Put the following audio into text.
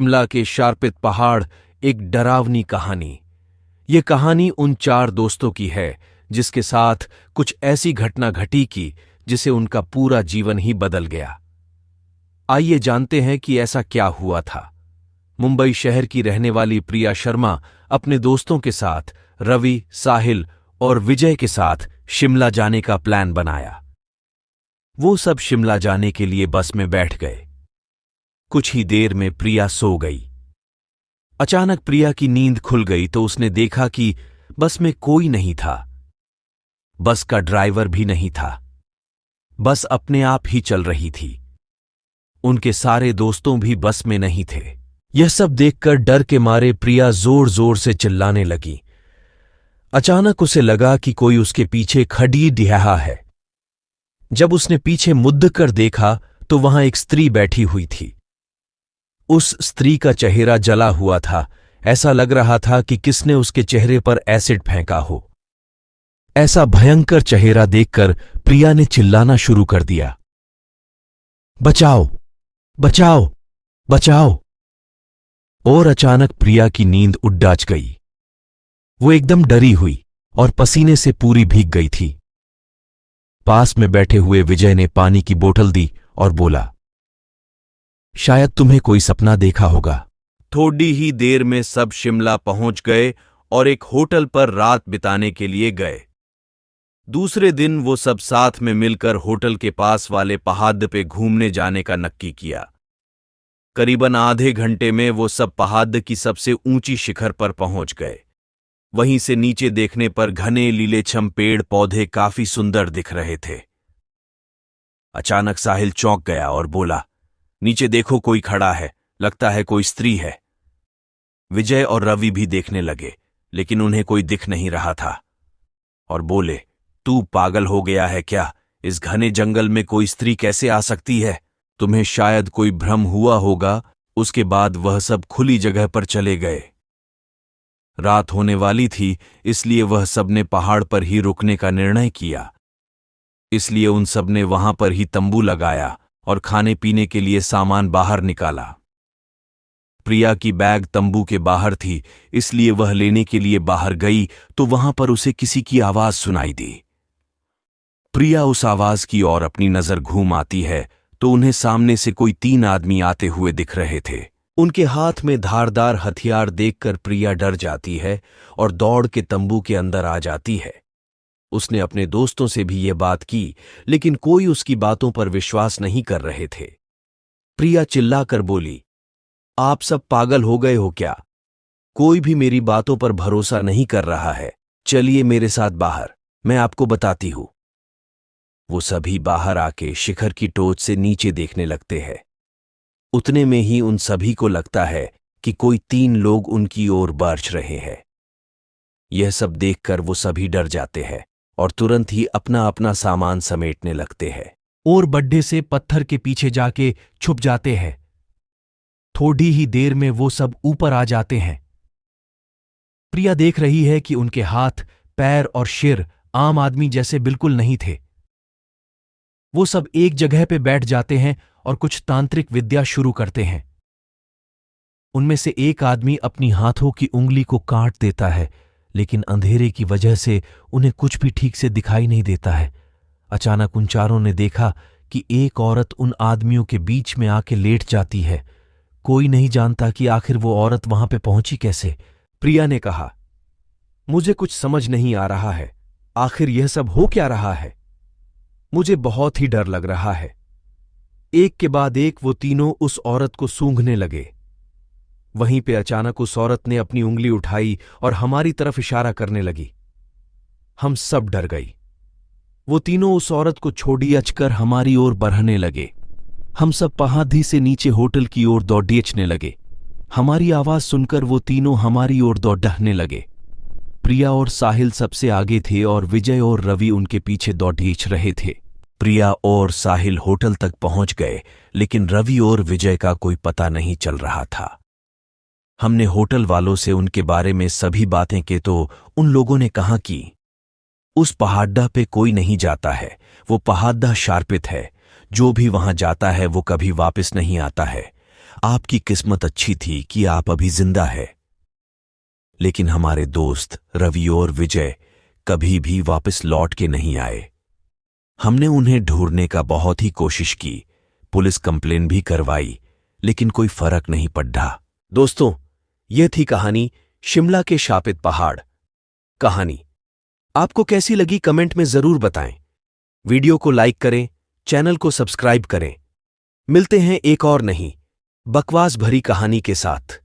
शिमला के शार्पित पहाड़, एक डरावनी कहानी। ये कहानी उन 4 दोस्तों की है जिसके साथ कुछ ऐसी घटना घटी कि जिसे उनका पूरा जीवन ही बदल गया। आइए जानते हैं कि ऐसा क्या हुआ था। मुंबई शहर की रहने वाली प्रिया शर्मा अपने दोस्तों के साथ रवि, साहिल और विजय के साथ शिमला जाने का प्लान बनाया। वो सब शिमला जाने के लिए बस में बैठ गए। कुछ ही देर में प्रिया सो गई। अचानक प्रिया की नींद खुल गई तो उसने देखा कि बस में कोई नहीं था। बस का ड्राइवर भी नहीं था। बस अपने आप ही चल रही थी। उनके सारे दोस्तों भी बस में नहीं थे। यह सब देखकर डर के मारे प्रिया जोर जोर से चिल्लाने लगी। अचानक उसे लगा कि कोई उसके पीछे खड़ी रहा है। जब उसने पीछे मुड़ कर देखा तो वहां एक स्त्री बैठी हुई थी। उस स्त्री का चेहरा जला हुआ था। ऐसा लग रहा था कि किसने उसके चेहरे पर एसिड फेंका हो। ऐसा भयंकर चेहरा देखकर प्रिया ने चिल्लाना शुरू कर दिया, बचाओ, बचाओ, बचाओ। और अचानक प्रिया की नींद उड़ डाच गई। वो एकदम डरी हुई और पसीने से पूरी भीग गई थी। पास में बैठे हुए विजय ने पानी की बोतल दी और बोला, शायद तुम्हें कोई सपना देखा होगा। थोड़ी ही देर में सब शिमला पहुंच गए और एक होटल पर रात बिताने के लिए गए। दूसरे दिन वो सब साथ में मिलकर होटल के पास वाले पहाड़ पे घूमने जाने का नक्की किया। करीबन आधे घंटे में वो सब पहाड़ की सबसे ऊंची शिखर पर पहुंच गए। वहीं से नीचे देखने पर घने लीलेछम पेड़ पौधे काफी सुंदर दिख रहे थे। अचानक साहिल चौंक गया और बोला, नीचे देखो, कोई खड़ा है, लगता है कोई स्त्री है। विजय और रवि भी देखने लगे, लेकिन उन्हें कोई दिख नहीं रहा था और बोले, तू पागल हो गया है क्या? इस घने जंगल में कोई स्त्री कैसे आ सकती है? तुम्हें शायद कोई भ्रम हुआ होगा। उसके बाद वह सब खुली जगह पर चले गए। रात होने वाली थी, इसलिए वह सबने पहाड़ पर ही रुकने का निर्णय किया। इसलिए उन सबने वहां पर ही तंबू लगाया और खाने पीने के लिए सामान बाहर निकाला। प्रिया की बैग तंबू के बाहर थी, इसलिए वह लेने के लिए बाहर गई तो वहां पर उसे किसी की आवाज सुनाई दी। प्रिया उस आवाज की ओर अपनी नजर घूम आती है तो उन्हें सामने से कोई 3 आदमी आते हुए दिख रहे थे। उनके हाथ में धारदार हथियार देखकर प्रिया डर जाती है और दौड़ के तंबू के अंदर आ जाती है। उसने अपने दोस्तों से भी ये बात की, लेकिन कोई उसकी बातों पर विश्वास नहीं कर रहे थे। प्रिया चिल्लाकर बोली, आप सब पागल हो गए हो क्या? कोई भी मेरी बातों पर भरोसा नहीं कर रहा है। चलिए मेरे साथ बाहर, मैं आपको बताती हूं। वो सभी बाहर आके शिखर की टोच से नीचे देखने लगते हैं। उतने में ही उन सभी को लगता है कि कोई 3 लोग उनकी ओर बढ़ रहे हैं। यह सब देखकर वो सभी डर जाते हैं और तुरंत ही अपना अपना सामान समेटने लगते हैं और बड्ढे से पत्थर के पीछे जाके छुप जाते हैं। थोड़ी ही देर में वो सब ऊपर आ जाते हैं। प्रिया देख रही है कि उनके हाथ, पैर और सिर आम आदमी जैसे बिल्कुल नहीं थे। वो सब एक जगह पे बैठ जाते हैं और कुछ तांत्रिक विद्या शुरू करते हैं। उनमें से एक आदमी अपनी हाथों की उंगली को काट देता है, लेकिन अंधेरे की वजह से उन्हें कुछ भी ठीक से दिखाई नहीं देता है। अचानक उन चारों ने देखा कि एक औरत उन आदमियों के बीच में आके लेट जाती है। कोई नहीं जानता कि आखिर वो औरत वहां पे पहुंची कैसे। प्रिया ने कहा, मुझे कुछ समझ नहीं आ रहा है, आखिर यह सब हो क्या रहा है? मुझे बहुत ही डर लग रहा है। एक के बाद एक वो तीनों उस औरत को सूंघने लगे। वहीं पे अचानक उस औरत ने अपनी उंगली उठाई और हमारी तरफ इशारा करने लगी। हम सब डर गई। वो तीनों उस औरत को छोड़ी अचकर हमारी ओर बढ़ने लगे। हम सब पहाड़ी से नीचे होटल की ओर दौड़ने लगे। हमारी आवाज सुनकर वो तीनों हमारी ओर दौड़ने लगे। प्रिया और साहिल सबसे आगे थे और विजय और रवि उनके पीछे दौड़ रहे थे। प्रिया और साहिल होटल तक पहुंच गए, लेकिन रवि और विजय का कोई पता नहीं चल रहा था। हमने होटल वालों से उनके बारे में सभी बातें की तो उन लोगों ने कहा कि उस पहाड़ा पे कोई नहीं जाता है, वो पहाड़ा शार्पित है। जो भी वहां जाता है वो कभी वापस नहीं आता है। आपकी किस्मत अच्छी थी कि आप अभी जिंदा है। लेकिन हमारे दोस्त रवि और विजय कभी भी वापस लौट के नहीं आए। हमने उन्हें ढूंढने का बहुत ही कोशिश की, पुलिस कंप्लेन भी करवाई, लेकिन कोई फर्क नहीं पड़ा। दोस्तों, यह थी कहानी शिमला के शापित पहाड़। कहानी आपको कैसी लगी कमेंट में जरूर बताएं। वीडियो को लाइक करें, चैनल को सब्सक्राइब करें। मिलते हैं एक और नहीं बकवास भरी कहानी के साथ।